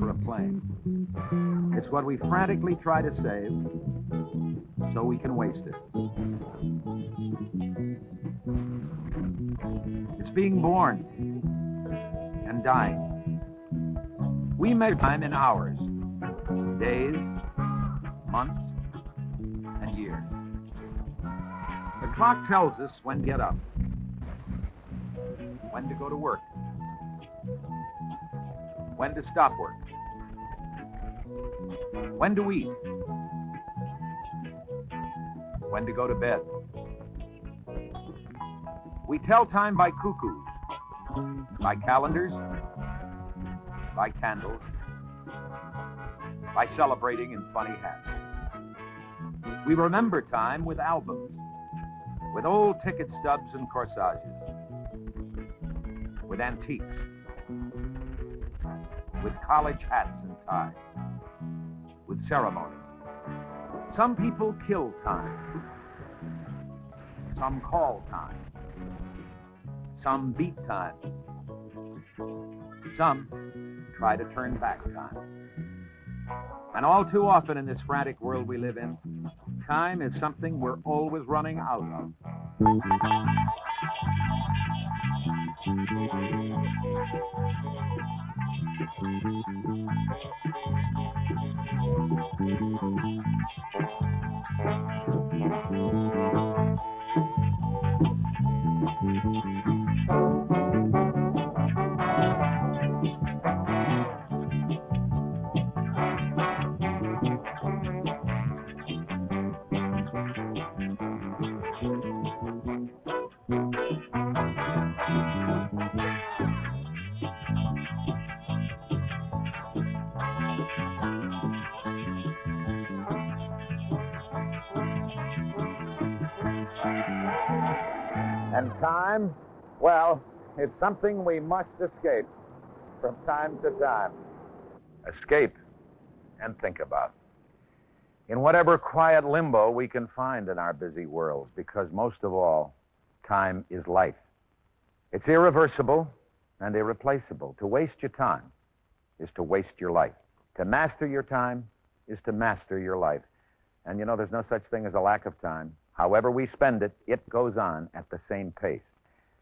for a plane. It's what we frantically try to save so we can waste it. It's being born and dying. We measure time in hours, days, months, and years. The clock tells us when to get up, when to go to work, when to stop work, when to eat, when to go to bed. We tell time by cuckoos, by calendars, by candles, by celebrating in funny hats. We remember time with albums, with old ticket stubs and corsages, with antiques, with college hats and ties, with ceremonies. Some people kill time. Some call time. Some beat time. Some try to turn back time. And all too often in this frantic world we live in, time is something we're always running out of. And time, well, it's something we must escape from time to time. Escape and think about. In whatever quiet limbo we can find in our busy worlds, because most of all, time is life. It's irreversible and irreplaceable. To waste your time is to waste your life. To master your time is to master your life. And you know, there's no such thing as a lack of time. However we spend it, it goes on at the same pace.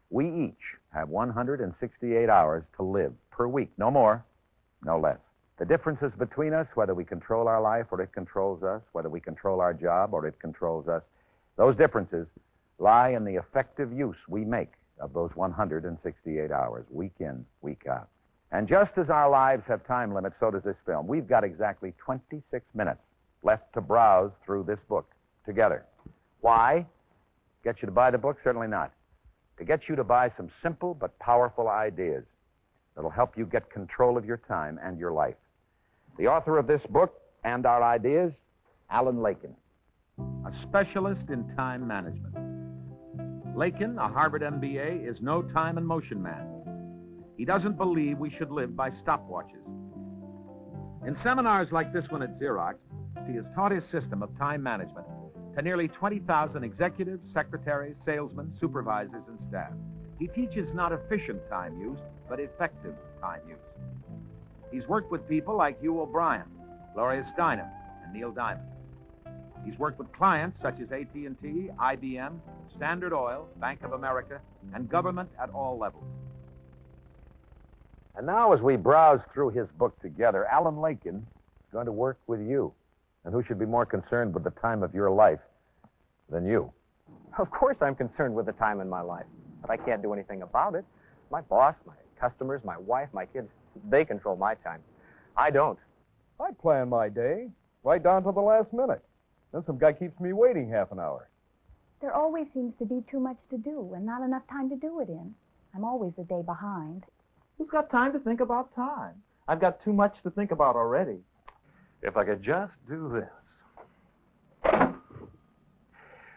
We each have 168 hours to live per week, no more, no less. The differences between us, whether we control our life or it controls us, whether we control our job or it controls us, those differences lie in the effective use we make of those 168 hours, week in, week out. And just as our lives have time limits, so does this film. We've got exactly 26 minutes left to browse through this book together. Why? Get you to buy the book? Certainly not. To get you to buy some simple but powerful ideas that'll help you get control of your time and your life. The author of this book and our ideas, Alan Lakein, a specialist in time management. Lakein, a Harvard MBA, is no time and motion man. He doesn't believe we should live by stopwatches. In seminars like this one at Xerox, he has taught his system of time management to nearly 20,000 executives, secretaries, salesmen, supervisors, and staff. He teaches not efficient time use, but effective time use. He's worked with people like Hugh O'Brien, Gloria Steinem, and Neil Diamond. He's worked with clients such as AT&T, IBM, Standard Oil, Bank of America, and government at all levels. And now, as we browse through his book together, Alan Lakein is going to work with you. And who should be more concerned with the time of your life than you? Of course I'm concerned with the time in my life, but I can't do anything about it. My boss, my customers, my wife, my kids, they control my time. I don't. I plan my day right down to the last minute. Then some guy keeps me waiting half an hour. There always seems to be too much to do and not enough time to do it in. I'm always a day behind. Who's got time to think about time? I've got too much to think about already. If I could just do this.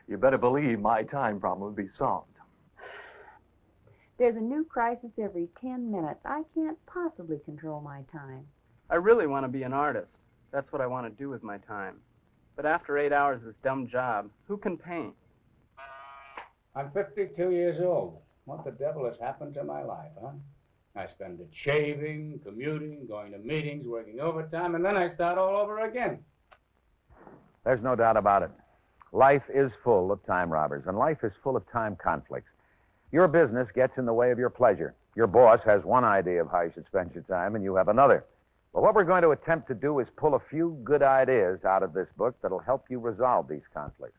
You better believe my time problem would be solved. There's a new crisis every 10 minutes. I can't possibly control my time. I really want to be an artist. That's what I want to do with my time. But after 8 hours of this dumb job, who can paint? I'm 52 years old. What the devil has happened to my life, huh? I spend it shaving, commuting, going to meetings, working overtime, and then I start all over again. There's no doubt about it. Life is full of time robbers, and life is full of time conflicts. Your business gets in the way of your pleasure. Your boss has one idea of how you should spend your time, and you have another. But what we're going to attempt to do is pull a few good ideas out of this book that'll help you resolve these conflicts,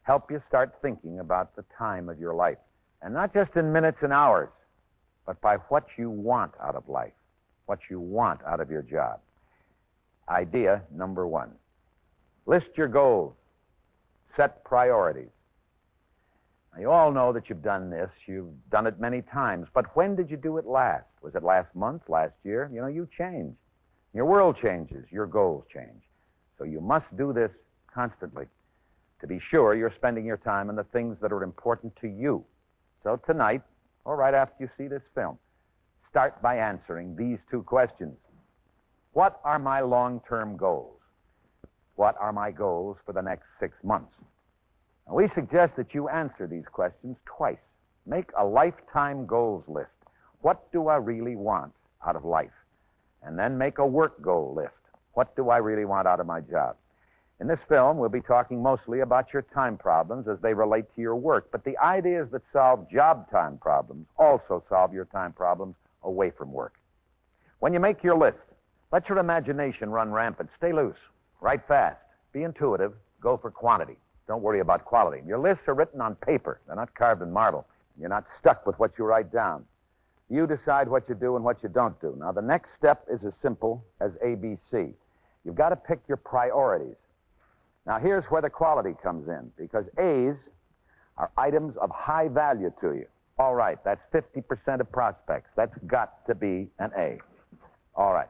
help you start thinking about the time of your life, and not just in minutes and hours, but by what you want out of life, what you want out of your job. Idea number 1. List your goals. Set priorities. Now, you all know that you've done this. You've done it many times. But when did you do it last? Was it last month, last year? You know, you change. Your world changes. Your goals change. So you must do this constantly to be sure you're spending your time on the things that are important to you. So tonight, or right after you see this film, start by answering these 2 questions. What are my long-term goals? What are my goals for the next 6 months? Now, we suggest that you answer these questions twice. Make a lifetime goals list. What do I really want out of life? And then make a work goal list. What do I really want out of my job? In this film, we'll be talking mostly about your time problems as they relate to your work, but the ideas that solve job time problems also solve your time problems away from work. When you make your list, let your imagination run rampant. Stay loose. Write fast. Be intuitive. Go for quantity. Don't worry about quality. Your lists are written on paper. They're not carved in marble. You're not stuck with what you write down. You decide what you do and what you don't do. Now, the next step is as simple as ABC. You've got to pick your priorities. Now, here's where the quality comes in, because A's are items of high value to you. All right, that's 50% of prospects. That's got to be an A. All right.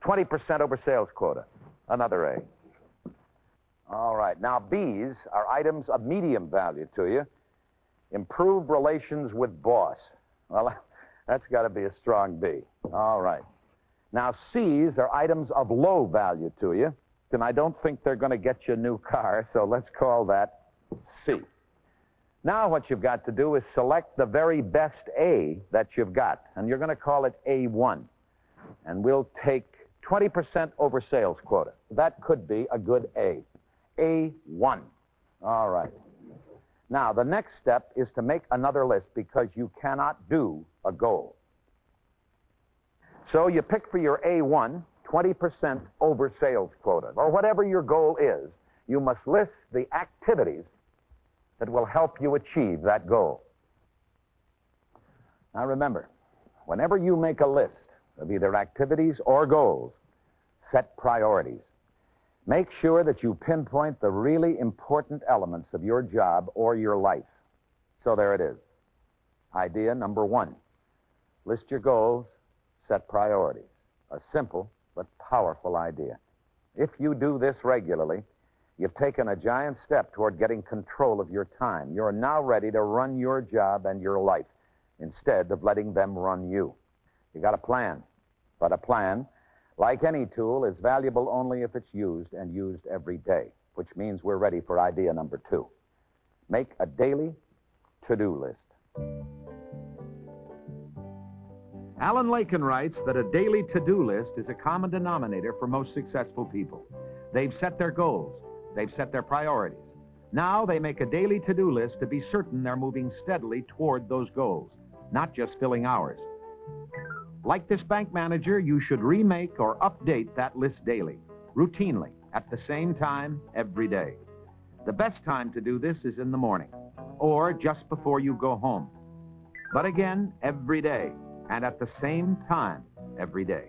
20% over sales quota. Another A. All right. Now, B's are items of medium value to you. Improve relations with boss. Well, that's got to be a strong B. All right. Now, C's are items of low value to you, and I don't think they're going to get you a new car, so let's call that C. Now what you've got to do is select the very best A that you've got, and you're going to call it A1. And we'll take 20% over sales quota. That could be a good A. A1. All right. Now, the next step is to make another list because you cannot do a goal. So you pick for your A1 20% over sales quota, or whatever your goal is. You must list the activities that will help you achieve that goal. Now remember, whenever you make a list of either activities or goals, set priorities. Make sure that you pinpoint the really important elements of your job or your life. So there it is. Idea number 1. List your goals, set priorities. A simple but powerful idea. If you do this regularly, you've taken a giant step toward getting control of your time. You're now ready to run your job and your life instead of letting them run you. You got a plan, but a plan, like any tool, is valuable only if it's used and used every day, which means we're ready for idea number 2. Make a daily to-do list. Alan Lakein writes that a daily to-do list is a common denominator for most successful people. They've set their goals. They've set their priorities. Now they make a daily to-do list to be certain they're moving steadily toward those goals, not just filling hours. Like this bank manager, you should remake or update that list daily, routinely, at the same time, every day. The best time to do this is in the morning, or just before you go home. But again, every day, and at the same time, every day.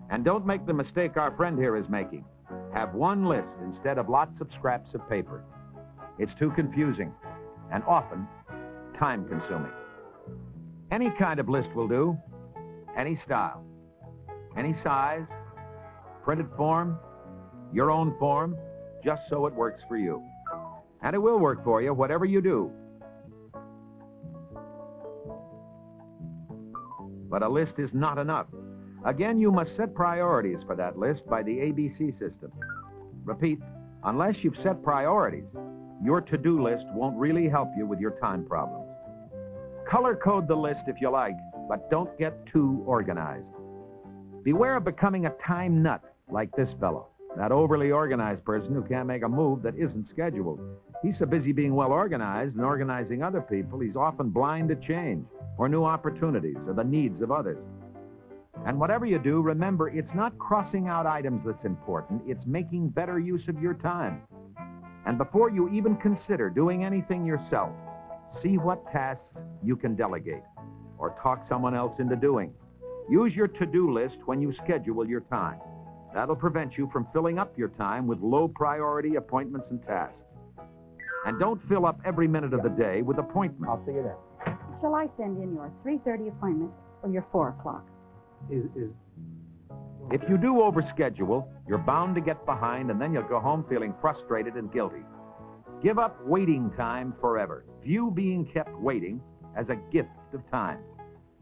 And don't make the mistake our friend here is making. Have one list instead of lots of scraps of paper. It's too confusing, and often time-consuming. Any kind of list will do. Any style, any size, printed form, your own form, just so it works for you. And it will work for you, whatever you do. But a list is not enough. Again, you must set priorities for that list by the ABC system. Repeat, unless you've set priorities, your to-do list won't really help you with your time problems. Color code the list if you like, but don't get too organized. Beware of becoming a time nut like this fellow, that overly organized person who can't make a move that isn't scheduled. He's so busy being well organized and organizing other people, he's often blind to change or new opportunities or the needs of others. And whatever you do, remember, it's not crossing out items that's important, it's making better use of your time. And before you even consider doing anything yourself, see what tasks you can delegate or talk someone else into doing. Use your to-do list when you schedule your time. That'll prevent you from filling up your time with low-priority appointments and tasks. And don't fill up every minute of the day with appointments. I'll see you then. Shall I send in your 3:30 appointment or your 4 o'clock? If you do overschedule, you're bound to get behind, and then you'll go home feeling frustrated and guilty. Give up waiting time forever. View being kept waiting as a gift of time.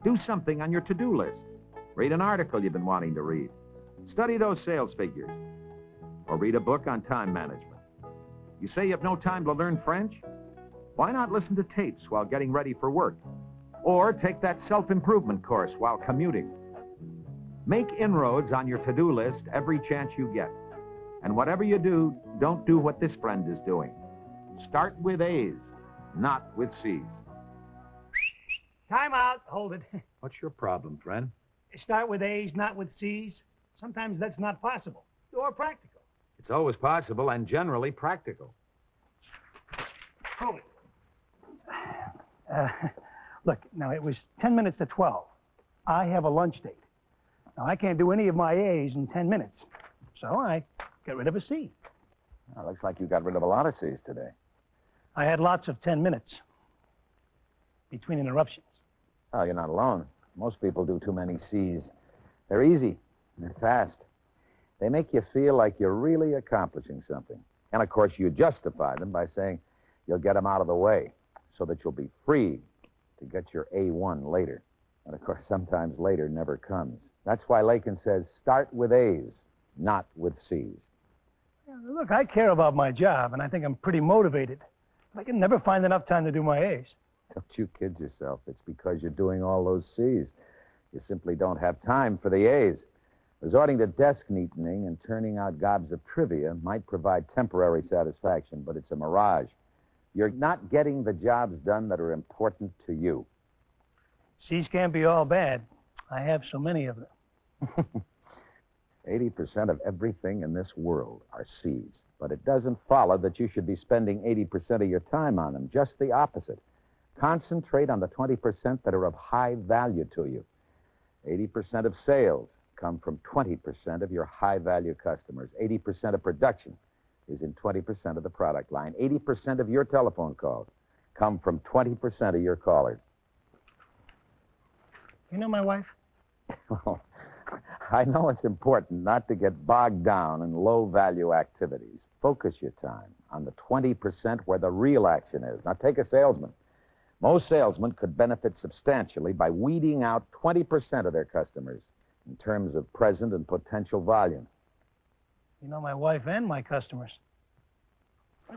Do something on your to-do list. Read an article you've been wanting to read. Study those sales figures. Or read a book on time management. You say you have no time to learn French? Why not listen to tapes while getting ready for work? Or take that self-improvement course while commuting. Make inroads on your to-do list every chance you get. And whatever you do, don't do what this friend is doing. Start with A's, not with C's. Time out. Hold it. What's your problem, friend? Start with A's, not with C's. Sometimes that's not possible or practical. It's always possible and generally practical. Hold it. Look, now it was 10 minutes to 12. I have a lunch date. Now, I can't do any of my A's in 10 minutes. So I got rid of a C. Well, looks like you got rid of a lot of C's today. I had lots of 10 minutes between interruptions. Oh, you're not alone. Most people do too many C's. They're easy. They're fast. They make you feel like you're really accomplishing something. And, of course, you justify them by saying you'll get them out of the way so that you'll be free to get your A1 later. And, of course, sometimes later never comes. That's why Lakein says start with A's, not with C's. Look, I care about my job, and I think I'm pretty motivated. But I can never find enough time to do my A's. Don't you kid yourself. It's because you're doing all those C's. You simply don't have time for the A's. Resorting to desk neatening and turning out gobs of trivia might provide temporary satisfaction, but it's a mirage. You're not getting the jobs done that are important to you. C's can't be all bad. I have so many of them. 80% of everything in this world are C's, but it doesn't follow that you should be spending 80% of your time on them. Just the opposite. Concentrate on the 20% that are of high value to you. 80% of sales come from 20% of your high-value customers. 80% of production is in 20% of the product line. 80% of your telephone calls come from 20% of your callers. You know my wife? Well, I know it's important not to get bogged down in low-value activities. Focus your time on the 20% where the real action is. Now, take a salesman. Most salesmen could benefit substantially by weeding out 20% of their customers in terms of present and potential volume. You know my wife and my customers.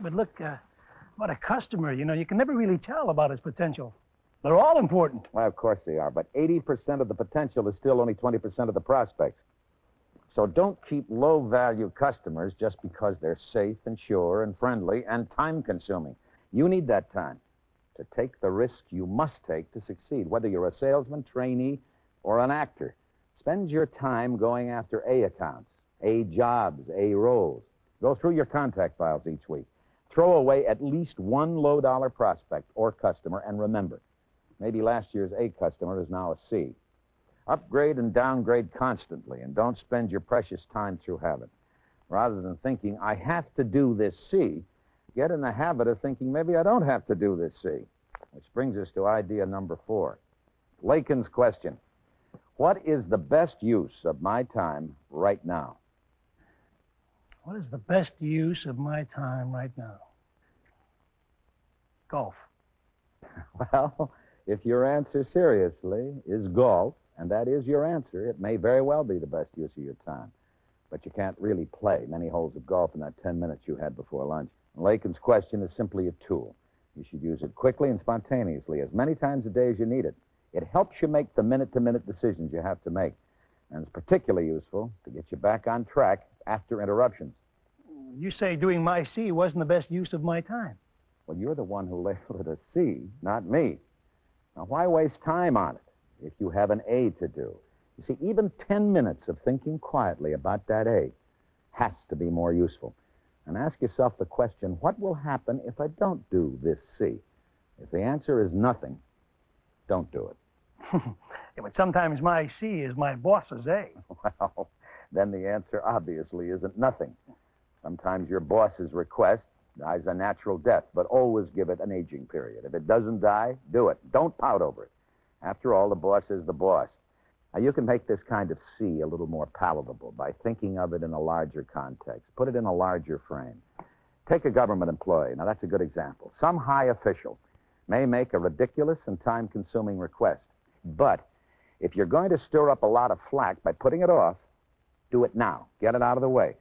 But look, about a customer, you can never really tell about his potential. They're all important. Well, of course they are, but 80% of the potential is still only 20% of the prospects. So don't keep low-value customers just because they're safe and sure and friendly and time-consuming. You need that time to take the risk you must take to succeed, whether you're a salesman, trainee, or an actor. Spend your time going after A accounts, A jobs, A roles. Go through your contact files each week. Throw away at least one low-dollar prospect or customer, and remember, maybe last year's A customer is now a C. Upgrade and downgrade constantly, and don't spend your precious time through habit. Rather than thinking, I have to do this C, get in the habit of thinking, maybe I don't have to do this C. Which brings us to idea number 4. Lakein's question. What is the best use of my time right now? What is the best use of my time right now? Golf. Well, if your answer seriously is golf, and that is your answer, it may very well be the best use of your time. But you can't really play many holes of golf in that 10 minutes you had before lunch. Lakein's question is simply a tool. You should use it quickly and spontaneously, as many times a day as you need it. It helps you make the minute-to-minute decisions you have to make. And it's particularly useful to get you back on track after interruptions. You say doing my C wasn't the best use of my time. Well, you're the one who labeled it a C, not me. Now, why waste time on it if you have an A to do? You see, even 10 minutes of thinking quietly about that A has to be more useful. And ask yourself the question, what will happen if I don't do this C? If the answer is nothing, don't do it. Yeah, but sometimes my C is my boss's A. Well, then the answer obviously isn't nothing. Sometimes your boss's request dies a natural death, but always give it an aging period. If it doesn't die, do it. Don't pout over it. After all, the boss is the boss. Now, you can make this kind of C a little more palatable by thinking of it in a larger context. Put it in a larger frame. Take a government employee. Now, that's a good example. Some high official may make a ridiculous and time-consuming request. But if you're going to stir up a lot of flack by putting it off, do it now. Get it out of the way.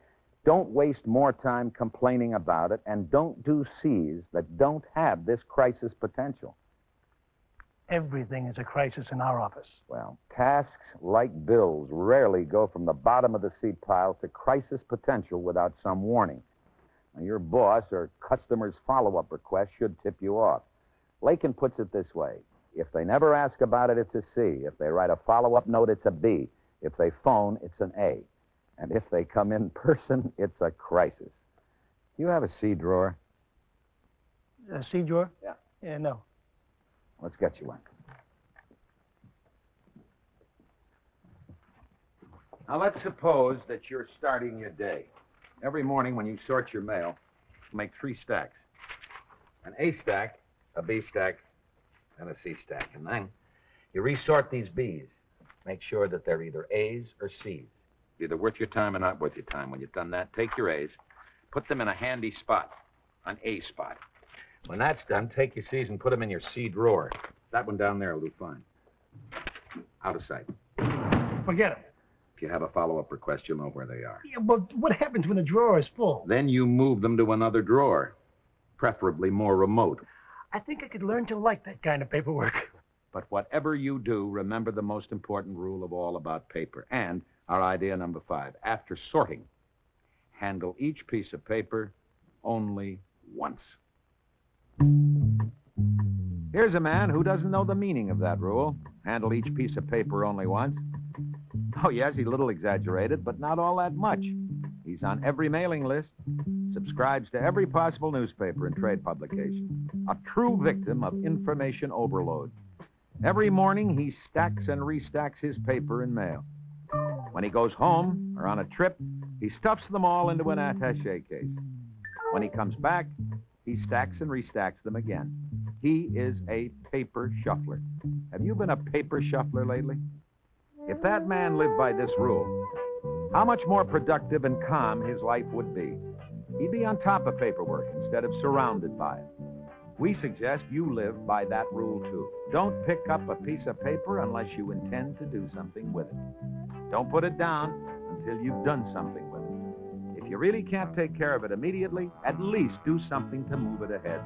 Don't waste more time complaining about it, and don't do C's that don't have this crisis potential. Everything is a crisis in our office. Well, tasks like bills rarely go from the bottom of the C pile to crisis potential without some warning. Now, your boss or customer's follow-up request should tip you off. Lakein puts it this way. If they never ask about it, it's a C. If they write a follow-up note, it's a B. If they phone, it's an A. And if they come in person, it's a crisis. You have a C drawer? A C drawer? Yeah. Yeah, no. Let's get you one. Now, let's suppose that you're starting your day. Every morning when you sort your mail, you make 3 stacks. An A stack, a B stack, and a C stack. And then you resort these Bs. Make sure that they're either A's or C's. Either worth your time or not worth your time. When you've done that, take your A's, put them in a handy spot, an A spot. When that's done, take your C's and put them in your C drawer. That one down there will do fine. Out of sight. Forget it. If you have a follow-up request, you'll know where they are. Yeah, but what happens when the drawer is full? Then you move them to another drawer, preferably more remote. I think I could learn to like that kind of paperwork. But whatever you do, remember the most important rule of all about paper. And our idea number 5, after sorting, handle each piece of paper only once. Here's a man who doesn't know the meaning of that rule. Handle each piece of paper only once. Oh, yes, he's a little exaggerated, but not all that much. He's on every mailing list, subscribes to every possible newspaper and trade publication. A true victim of information overload. Every morning, he stacks and restacks his paper and mail. When he goes home or on a trip, he stuffs them all into an attaché case. When he comes back, he stacks and restacks them again. He is a paper shuffler. Have you been a paper shuffler lately? If that man lived by this rule, how much more productive and calm his life would be. He'd be on top of paperwork instead of surrounded by it. We suggest you live by that rule, too. Don't pick up a piece of paper unless you intend to do something with it. Don't put it down until you've done something with it. If you really can't take care of it immediately, at least do something to move it ahead.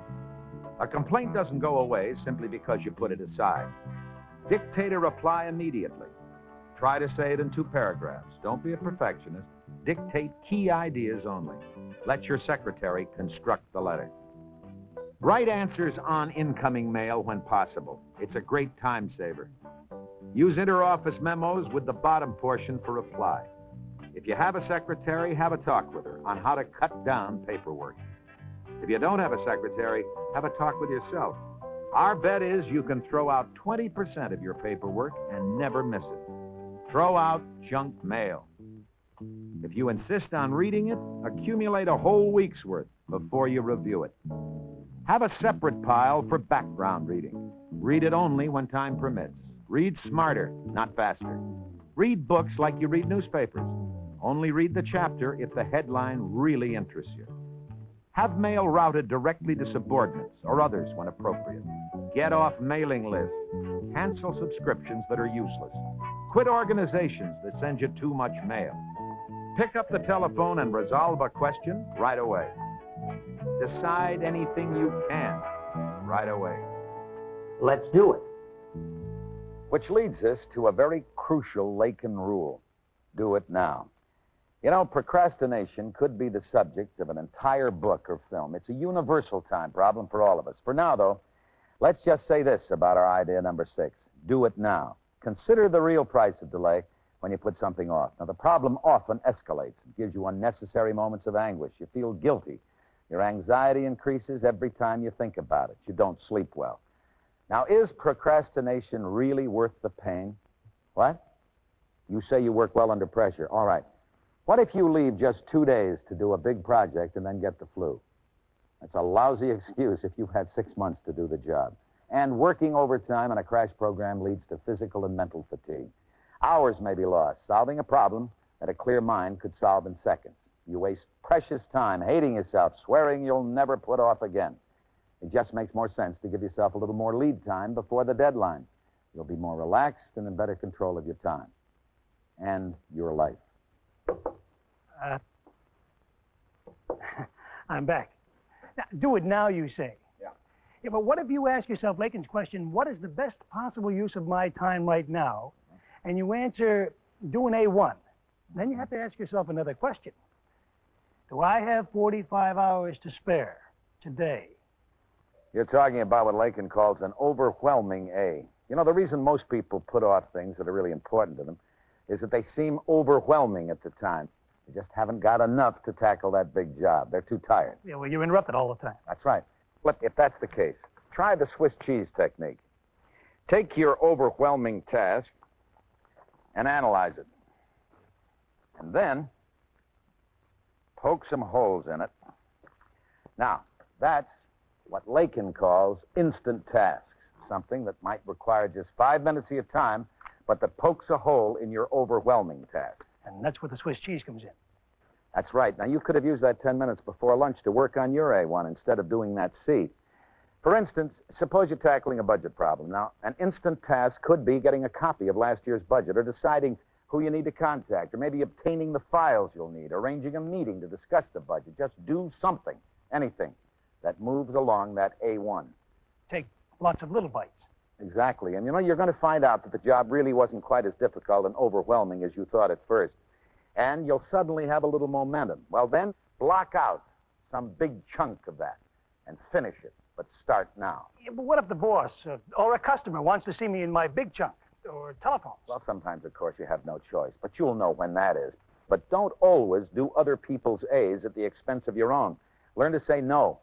A complaint doesn't go away simply because you put it aside. Dictate a reply immediately. Try to say it in 2 paragraphs. Don't be a perfectionist. Dictate key ideas only. Let your secretary construct the letter. Write answers on incoming mail when possible. It's a great time saver. Use interoffice memos with the bottom portion for reply. If you have a secretary, have a talk with her on how to cut down paperwork. If you don't have a secretary, have a talk with yourself. Our bet is you can throw out 20% of your paperwork and never miss it. Throw out junk mail. If you insist on reading it, accumulate a whole week's worth before you review it. Have a separate pile for background reading. Read it only when time permits. Read smarter, not faster. Read books like you read newspapers. Only read the chapter if the headline really interests you. Have mail routed directly to subordinates or others when appropriate. Get off mailing lists. Cancel subscriptions that are useless. Quit organizations that send you too much mail. Pick up the telephone and resolve a question right away. Decide anything you can right away. Let's do it. Which leads us to a very crucial Lakein rule. Do it now. You know, procrastination could be the subject of an entire book or film. It's a universal time problem for all of us. For now, though, let's just say this about our idea number 6. Do it now. Consider the real price of delay when you put something off. Now, the problem often escalates. It gives you unnecessary moments of anguish. You feel guilty. Your anxiety increases every time you think about it. You don't sleep well. Now, is procrastination really worth the pain? What? You say you work well under pressure. All right. What if you leave just 2 days to do a big project and then get the flu? That's a lousy excuse if you've had 6 months to do the job. And working overtime on a crash program leads to physical and mental fatigue. Hours may be lost solving a problem that a clear mind could solve in seconds. You waste precious time hating yourself, swearing you'll never put off again. It just makes more sense to give yourself a little more lead time before the deadline. You'll be more relaxed and in better control of your time and your life. I'm back. Now, do it now, you say? Yeah, but what if you ask yourself Lakein's question, what is the best possible use of my time right now? And you answer, do an A1. Then you have to ask yourself another question. Do I have 45 hours to spare today? You're talking about what Lakein calls an overwhelming A. You know, the reason most people put off things that are really important to them is that they seem overwhelming at the time. They just haven't got enough to tackle that big job. They're too tired. Yeah, well, you're interrupted all the time. That's right. Look, if that's the case, try the Swiss cheese technique. Take your overwhelming task and analyze it. And then poke some holes in it. Now, that's what Lakein calls instant tasks, something that might require just 5 minutes of your time, but that pokes a hole in your overwhelming task. And that's where the Swiss cheese comes in. That's right. Now, you could have used that 10 minutes before lunch to work on your A1 instead of doing that C. For instance, suppose you're tackling a budget problem. Now, an instant task could be getting a copy of last year's budget or deciding who you need to contact or maybe obtaining the files you'll need, arranging a meeting to discuss the budget. Just do something, anything, that moves along that A1. Take lots of little bites. Exactly. And, you know, you're going to find out that the job really wasn't quite as difficult and overwhelming as you thought at first. And you'll suddenly have a little momentum. Well, then, block out some big chunk of that and finish it. But start now. Yeah, but what if the boss or a customer wants to see me in my big chunk or telephones? Well, sometimes, of course, you have no choice. But you'll know when that is. But don't always do other people's A's at the expense of your own. Learn to say no,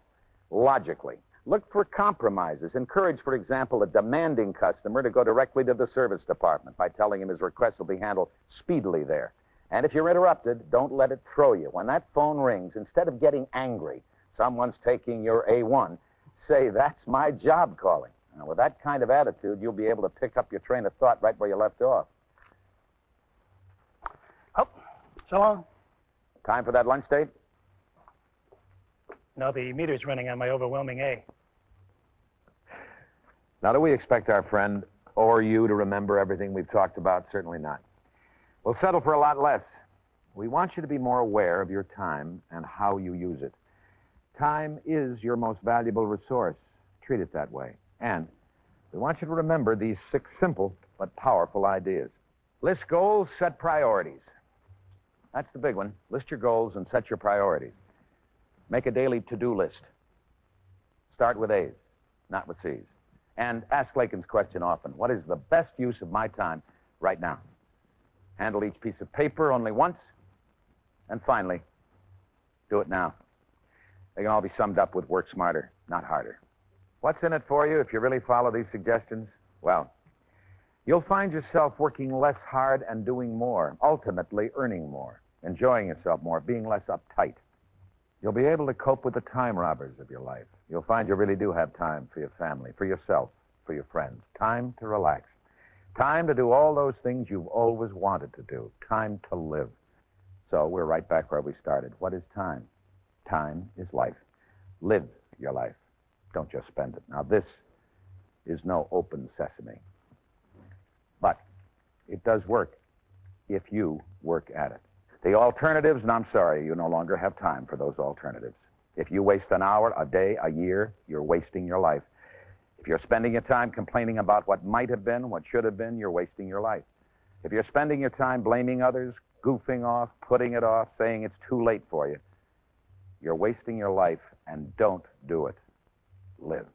logically. Look for compromises. Encourage, for example, a demanding customer to go directly to the service department by telling him his request will be handled speedily there. And if you're interrupted, don't let it throw you. When that phone rings, instead of getting angry, someone's taking your A1, say, that's my job calling. Now, with that kind of attitude, you'll be able to pick up your train of thought right where you left off. Oh, so long. Time for that lunch date? No, the meter's running on my overwhelming A. Now, do we expect our friend or you to remember everything we've talked about? Certainly not. We'll settle for a lot less. We want you to be more aware of your time and how you use it. Time is your most valuable resource. Treat it that way. And we want you to remember these 6 simple but powerful ideas. List goals, set priorities. That's the big one. List your goals and set your priorities. Make a daily to-do list. Start with A's, not with C's. And ask Lakein's question often, what is the best use of my time right now? Handle each piece of paper only once. And finally, do it now. They can all be summed up with work smarter, not harder. What's in it for you if you really follow these suggestions? Well, you'll find yourself working less hard and doing more, ultimately earning more, enjoying yourself more, being less uptight. You'll be able to cope with the time robbers of your life. You'll find you really do have time for your family, for yourself, for your friends. Time to relax. Time to do all those things you've always wanted to do. Time to live. So we're right back where we started. What is time? Time is life. Live your life. Don't just spend it. Now, this is no open sesame. But it does work if you work at it. The alternatives, and I'm sorry, you no longer have time for those alternatives. If you waste an hour, a day, a year, you're wasting your life. If If you're spending your time complaining about what might have been, what should have been, you're wasting your life. If you're spending your time blaming others, goofing off, putting it off, saying it's too late for you, you're wasting your life, and don't do it. Live.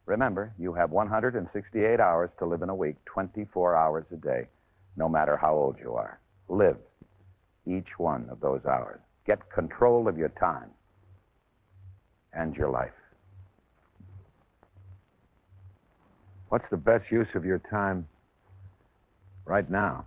Remember, you have 168 hours to live in a week, 24 hours a day, no matter how old you are. Live each one of those hours. Get control of your time and your life. What's the best use of your time right now?